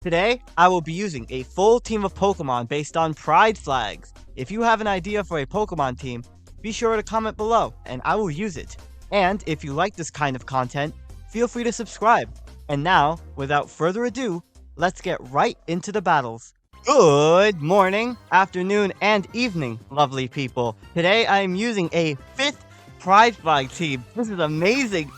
Today, I will be using a full team of Pokemon based on pride flags. If you have an idea for a Pokemon team, be sure to comment below and I will use it. And if you like this kind of content, feel free to subscribe. And now, without further ado, let's get right into the battles. Good morning, afternoon, and evening, lovely people. Today I am using a 5th pride flag team. This is amazing.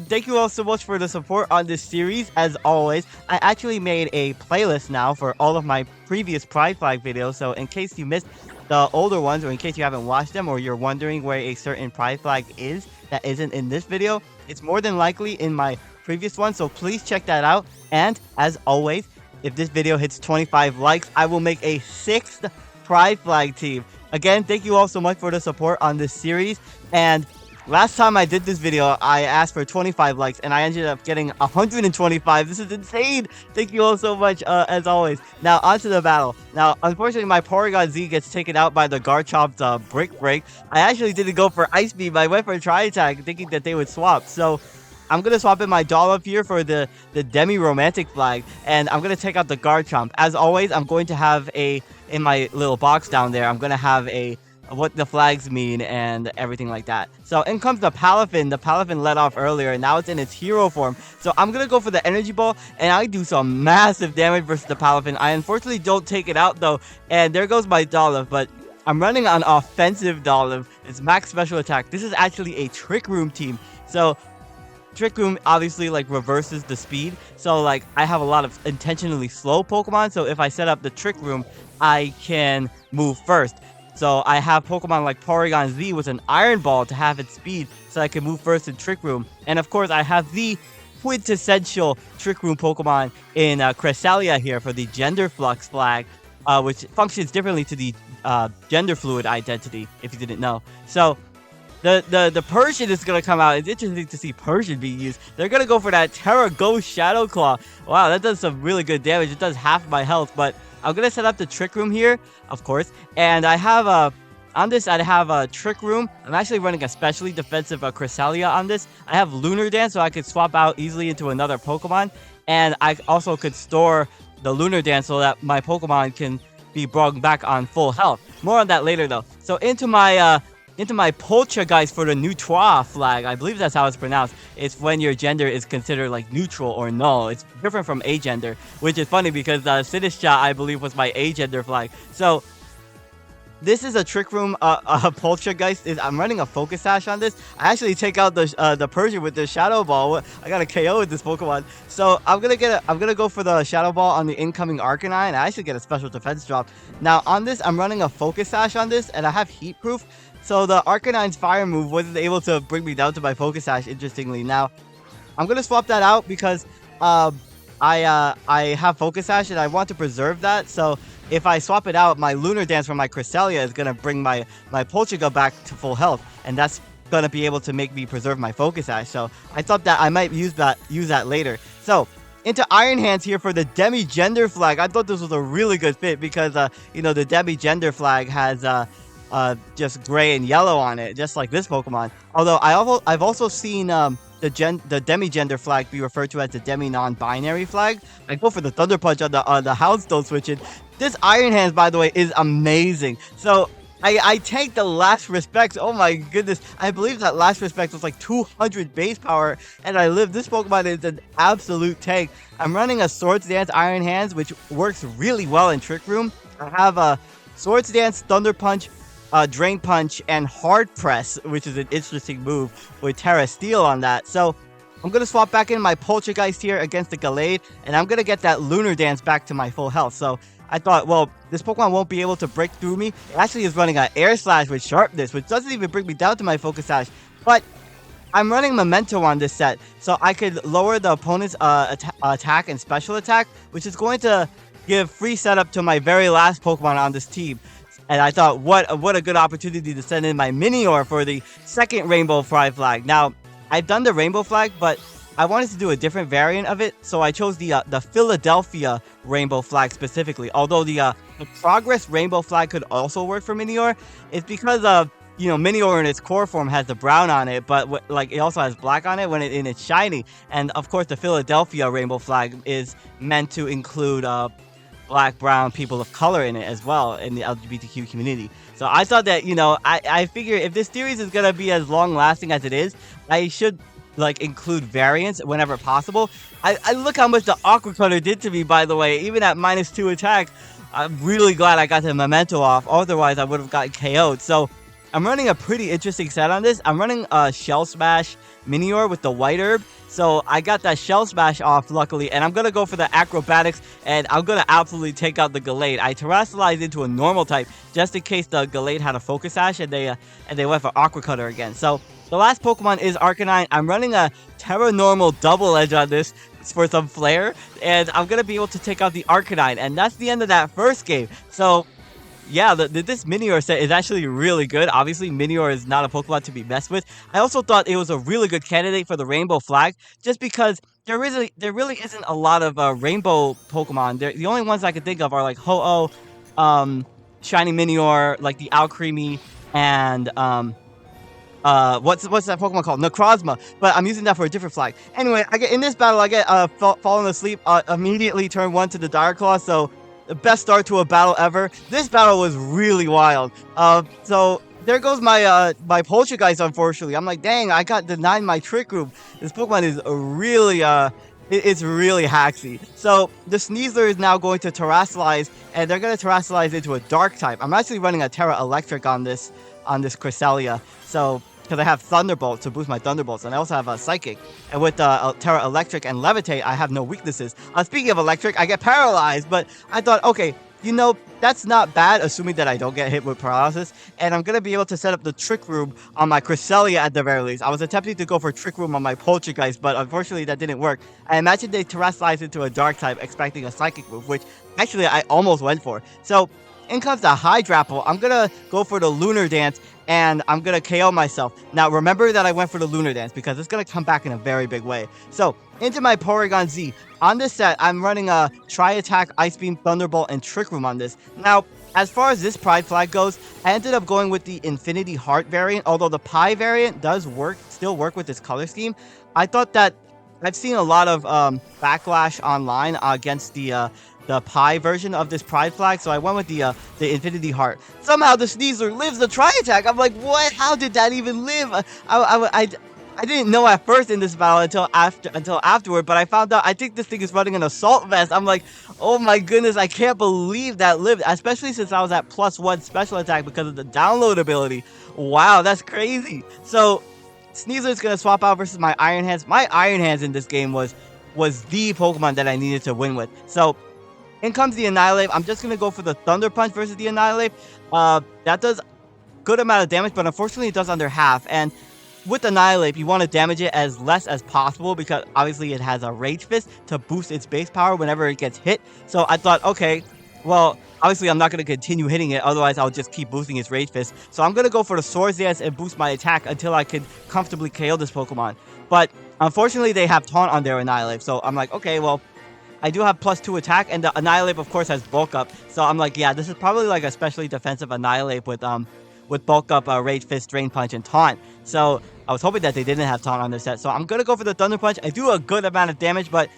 Thank you all so much for the support on this series. As always, I actually made a playlist now for all of my previous pride flag videos. So in case you missed the older ones, or in case you haven't watched them, or you're wondering where a certain pride flag is that isn't in this video, it's more than likely in my previous one. So please check that out. And as always, if this video hits 25 likes, I will make a 6th pride flag team. Again, thank you all so much for the support on this series. And last time I did this video, I asked for 25 likes, and I ended up getting 125. This is insane. Thank you all so much, as always. Now, onto the battle. Now, unfortunately, my Porygon Z gets taken out by the Garchomp's Brick Break. I actually didn't go for Ice Beam. I went for Tri Attack, thinking that they would swap. So I'm going to swap in my Dollop here for the Demi-Romantic flag, and I'm going to take out the Garchomp. As always, I'm going to have in my little box down there, I'm going to have what the flags mean and everything like that. So in comes the Palafin. The Palafin let off earlier, and now it's in its hero form. So I'm going to go for the Energy Ball, and I do some massive damage versus the Palafin. I unfortunately don't take it out, though, and there goes my Dollop, but I'm running on offensive Dollop. It's max special attack. This is actually a Trick Room team. So Trick Room obviously like reverses the speed, so like I have a lot of intentionally slow Pokemon, so if I set up the Trick Room, I can move first. So I have Pokemon like Porygon Z with an Iron Ball to have its speed, so I can move first in Trick Room. And of course, I have the quintessential Trick Room Pokemon in Cresselia here for the Gender Flux flag, which functions differently to the Gender Fluid identity, if you didn't know. So the Persian is going to come out. It's interesting to see Persian being used. They're going to go for that Terra Ghost Shadow Claw. Wow, that does some really good damage. It does half my health, but I'm going to set up the Trick Room here, of course. And I have on this, I have a Trick Room. I'm actually running a specially defensive Cresselia on this. I have Lunar Dance, so I could swap out easily into another Pokemon. And I also could store the Lunar Dance so that my Pokemon can be brought back on full health. More on that later, though. So into my Poltergeist for the Neutrois flag. I believe that's how it's pronounced. It's when your gender is considered like neutral or null. It's different from agender, which is funny because Sinistcha, I believe, was my agender flag. So this is a Trick Room Poltergeist. I'm running a Focus Sash on this. I actually take out the Persian with the Shadow Ball. I got a KO with this Pokemon. So I'm gonna go for the Shadow Ball on the incoming Arcanine. I actually get a special defense drop. Now on this, I'm running a Focus Sash on this, and I have Heat Proof. So the Arcanine's fire move wasn't able to bring me down to my Focus Sash, interestingly. Now, I'm going to swap that out because I have Focus Sash and I want to preserve that. So if I swap it out, my Lunar Dance from my Cresselia is going to bring my Poltergeist back to full health. And that's going to be able to make me preserve my Focus Sash. So I thought that I might use that later. So into Iron Hands here for the Demi-Gender flag. I thought this was a really good fit because, the Demi-Gender flag has just gray and yellow on it, just like this Pokemon. Although I've also seen the Demi-Gender flag be referred to as the Demi-Non-Binary flag. I go for the Thunder Punch on the Houndstone switching. This Iron Hands, by the way, is amazing. So I tanked the Last Respects. Oh my goodness, I believe that Last Respect was like 200 base power, and I live. This Pokemon is an absolute tank. I'm running a Swords Dance Iron Hands, which works really well in Trick Room. I have a Swords Dance, Thunder Punch, Drain Punch, and Hard Press, which is an interesting move with Terra Steel on that. So I'm going to swap back in my Poltergeist here against the Gallade, and I'm going to get that Lunar Dance back to my full health. So I thought, well, this Pokemon won't be able to break through me. It actually is running an Air Slash with Sharpness, which doesn't even bring me down to my Focus Sash. But I'm running Memento on this set, so I could lower the opponent's attack and special attack, which is going to give free setup to my very last Pokemon on this team. And I thought, what a good opportunity to send in my Minior for the second Rainbow Pride flag. Now, I've done the Rainbow flag, but I wanted to do a different variant of it, so I chose the Philadelphia Rainbow flag specifically. Although the Progress Rainbow flag could also work for Minior, it's because Minior in its core form has the brown on it, but like it also has black on it when in its shiny. And of course, the Philadelphia rainbow flag is meant to include black, brown, people of color in it as well in the LGBTQ community. So I thought that, I figure if this series is gonna be as long lasting as it is, I should like include variants whenever possible. I look how much the Aqua Cutter did to me, by the way, even at -2 attack. I'm really glad I got the memento off, otherwise I would have gotten KO'd. So I'm running a pretty interesting set on this. I'm running a Shell Smash Minior with the white herb. So I got that Shell Smash off, luckily, and I'm going to go for the acrobatics, and I'm going to absolutely take out the Gallade. I terrestrialized into a normal type, just in case the Gallade had a Focus Sash, and they went for Aqua Cutter again. So the last Pokemon is Arcanine. I'm running a Terra Normal Double Edge on this for some flair, and I'm going to be able to take out the Arcanine, and that's the end of that first game. So yeah, this Minior set is actually really good. Obviously, Minior is not a Pokemon to be messed with. I also thought it was a really good candidate for the Rainbow Flag, just because there really isn't a lot of Rainbow Pokemon. The only ones I can think of are like Ho-Oh, Shiny Minior, like the Alcremie, and what's that Pokemon called? Necrozma. But I'm using that for a different flag. Anyway, in this battle, I get falling asleep immediately turn 1 to the Dire Claw, so the best start to a battle ever. This battle was really wild. So there goes my my Poltergeist, unfortunately. I'm like, dang, I got denied my Trick Room. This Pokemon is really it's really hacksy. So the Sneasler is now going to Terrasilize, and they're going to Terrasilize into a Dark type. I'm actually running a Terra Electric on this Cresselia. So because I have Thunderbolt to boost my Thunderbolts, and I also have a Psychic. And with Terra Electric and Levitate, I have no weaknesses. Speaking of Electric, I get Paralyzed, but I thought, okay, that's not bad, assuming that I don't get hit with Paralysis, and I'm going to be able to set up the Trick Room on my Cresselia at the very least. I was attempting to go for Trick Room on my Poltergeist, but unfortunately that didn't work. I imagine they Terrestrialized into a Dark type, expecting a Psychic move, which actually I almost went for. So in comes the Hydrapple. I'm going to go for the Lunar Dance, and I'm going to KO myself. Now, remember that I went for the Lunar Dance, because it's going to come back in a very big way. So, into my Porygon Z. On this set, I'm running a Tri-Attack, Ice Beam, Thunderbolt, and Trick Room on this. Now, as far as this Pride flag goes, I ended up going with the Infinity Heart variant, although the Pie variant does still work with this color scheme. I thought that I've seen a lot of backlash online against the Pie version of this Pride flag, so I went with the Infinity Heart. Somehow the Sneasler lives the Tri-Attack. I'm like, what? How did that even live? I didn't know at first in this battle until afterward, but I found out I think this thing is running an Assault Vest. I'm like, oh my goodness, I can't believe that lived, especially since I was at +1 special attack because of the download ability. Wow, that's crazy. So Sneasler is gonna swap out versus my Iron Hands. My Iron Hands in this game was the Pokemon that I needed to win with. So in comes the Annihilate. I'm just going to go for the Thunder Punch versus the Annihilate. That does good amount of damage, but unfortunately it does under half. And with Annihilate, you want to damage it as less as possible, because obviously it has a Rage Fist to boost its base power whenever it gets hit. So I thought, okay, well, obviously I'm not going to continue hitting it, otherwise I'll just keep boosting its Rage Fist. So I'm going to go for the Swords Dance and boost my attack until I can comfortably KO this Pokemon. But unfortunately they have Taunt on their Annihilate, so I'm like, okay, well, I do have +2 attack, and the Annihilate, of course, has Bulk Up. So I'm like, yeah, this is probably like a specially defensive Annihilate with Bulk Up, Rage Fist, Drain Punch, and Taunt. So I was hoping that they didn't have Taunt on their set. So I'm going to go for the Thunder Punch. I do a good amount of damage, but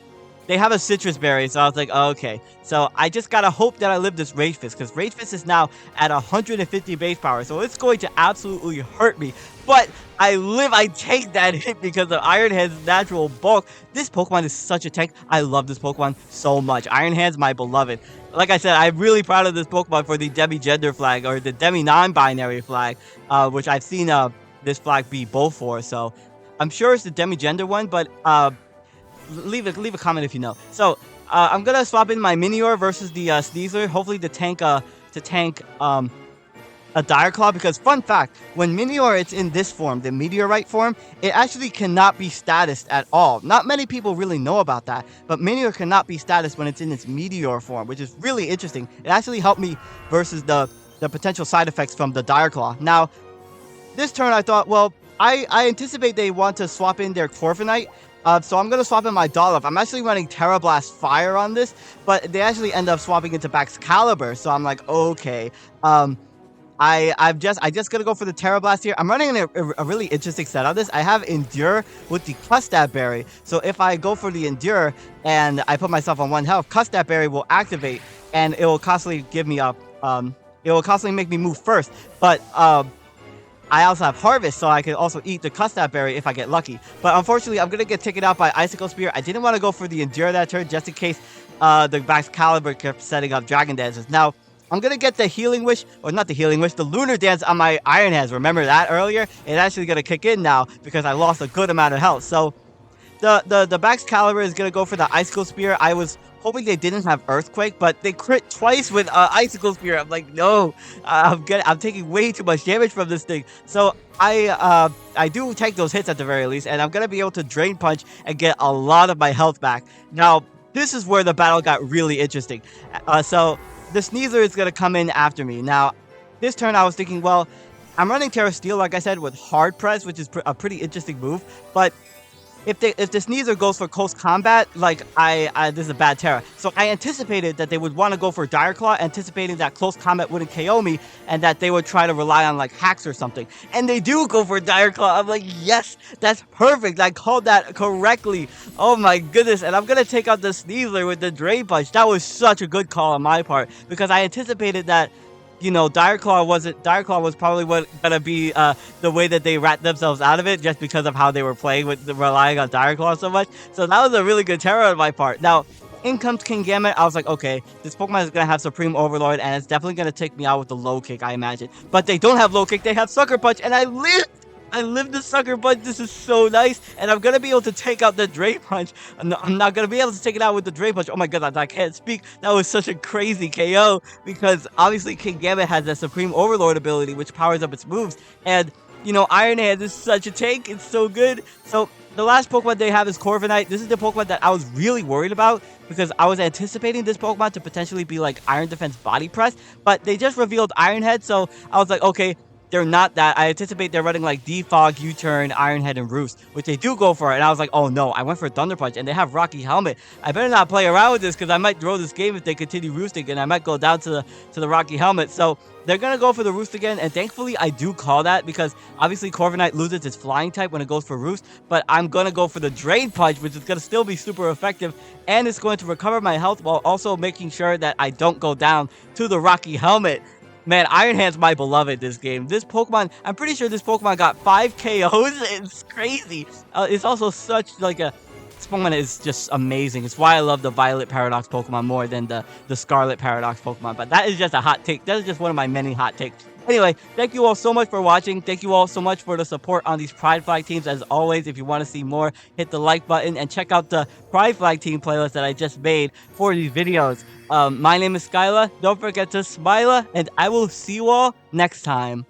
they have a Citrus Berry, so I was like, oh, okay. So I just gotta hope that I live this Rage Fist, because Rage Fist is now at 150 base power, so it's going to absolutely hurt me. But I take that hit because of Iron Hand's natural bulk. This Pokemon is such a tank. I love this Pokemon so much. Iron Hand's my beloved. Like I said, I'm really proud of this Pokemon for the demi-gender flag, or the demi-non-binary flag, which I've seen this flag be both for, so I'm sure it's the demi-gender one, but leave a comment if you know. So I'm gonna swap in my Minior versus the Sneasler, hopefully to tank a Dire Claw, because fun fact, when Minior it's in this form, the Meteorite form, it actually cannot be statused at all. Not many people really know about that, but Minior cannot be statused when it's in its Meteor form, which is really interesting. It actually helped me versus the potential side effects from the Dire Claw. Now, this turn I thought, well, I anticipate they want to swap in their Corviknight, so I'm going to swap in my Dollop. I'm actually running Terra Blast Fire on this, but they actually end up swapping into Baxcalibur, so I'm like, okay. I just gonna go for the Terra Blast here. I'm running a really interesting set on this. I have Endure with the Custap Berry. So if I go for the Endure and I put myself on 1 health, Custap Berry will activate and it will constantly give me up. It will constantly make me move first. But I also have Harvest, so I can also eat the Custap Berry if I get lucky. But unfortunately, I'm going to get taken out by Icicle Spear. I didn't want to go for the Endure that turn, just in case the Excalibur kept setting up Dragon Dances. Now, I'm going to get the Healing Wish, or not the Healing Wish, the Lunar Dance on my Iron Hands. Remember that earlier? It's actually going to kick in now, because I lost a good amount of health. So, the Excalibur is going to go for the Icicle Spear. I was hoping they didn't have Earthquake, but they crit twice with Icicle Spear. I'm like, no, I'm taking way too much damage from this thing. So I do take those hits at the very least, and I'm gonna be able to Drain Punch and get a lot of my health back. Now, this is where the battle got really interesting. So the Sneasler is gonna come in after me. Now, this turn I was thinking, well, I'm running Terra Steel, like I said, with Hard Press, which is a pretty interesting move, but if the Sneasler goes for close combat, like this is a bad Terra. So I anticipated that they would want to go for Dire Claw, anticipating that close combat wouldn't KO me, and that they would try to rely on like hacks or something. And they do go for Dire Claw. I'm like, yes, that's perfect. I called that correctly. Oh my goodness. And I'm gonna take out the Sneasler with the Drain Punch. That was such a good call on my part, because I anticipated that, you know, Dire Claw was probably gonna be the way that they rat themselves out of it, just because of how they were playing with relying on Dire Claw so much. So that was a really good Terra on my part. Now, in comes Kingambit. I was like, okay, this Pokemon is gonna have Supreme Overlord, and it's definitely gonna take me out with the Low Kick, I imagine. But they don't have Low Kick, they have Sucker Punch, and I lived the Sucker Punch. This is so nice, and I'm gonna be able to take out the Drain Punch. I'm not gonna be able to take it out with the Drain Punch. Oh my god, I can't speak. That was such a crazy KO, because obviously Kingambit has that Supreme Overlord ability, which powers up its moves, and you know, Iron Hands is such a tank. It's so good. So the last Pokemon they have is Corviknight. This is the Pokemon that I was really worried about, because I was anticipating this Pokemon to potentially be like Iron Defense Body Press, but they just revealed Iron Head, so I was like, okay, they're not that. I anticipate they're running like Defog, U-Turn, Iron Head, and Roost, which they do go for it. And I was like, oh no, I went for Thunder Punch, and they have Rocky Helmet. I better not play around with this, because I might throw this game if they continue roosting, and I might go down to the Rocky Helmet. So they're gonna go for the Roost again, and thankfully I do call that, because obviously Corviknight loses its Flying type when it goes for Roost, but I'm gonna go for the Drain Punch, which is gonna still be super effective, and it's going to recover my health while also making sure that I don't go down to the Rocky Helmet. Man, Iron Hand's my beloved this game. This Pokemon, I'm pretty sure this Pokemon got 5 KOs. It's crazy. It's also such like a... This Pokemon is just amazing. It's why I love the Violet Paradox Pokemon more than the Scarlet Paradox Pokemon. But that is just a hot take. That is just one of my many hot takes. Anyway, thank you all so much for watching. Thank you all so much for the support on these Pride Flag teams. As always, if you want to see more, hit the like button and check out the Pride Flag team playlist that I just made for these videos. My name is SkyLaaa. Don't forget to smile, and I will see you all next time.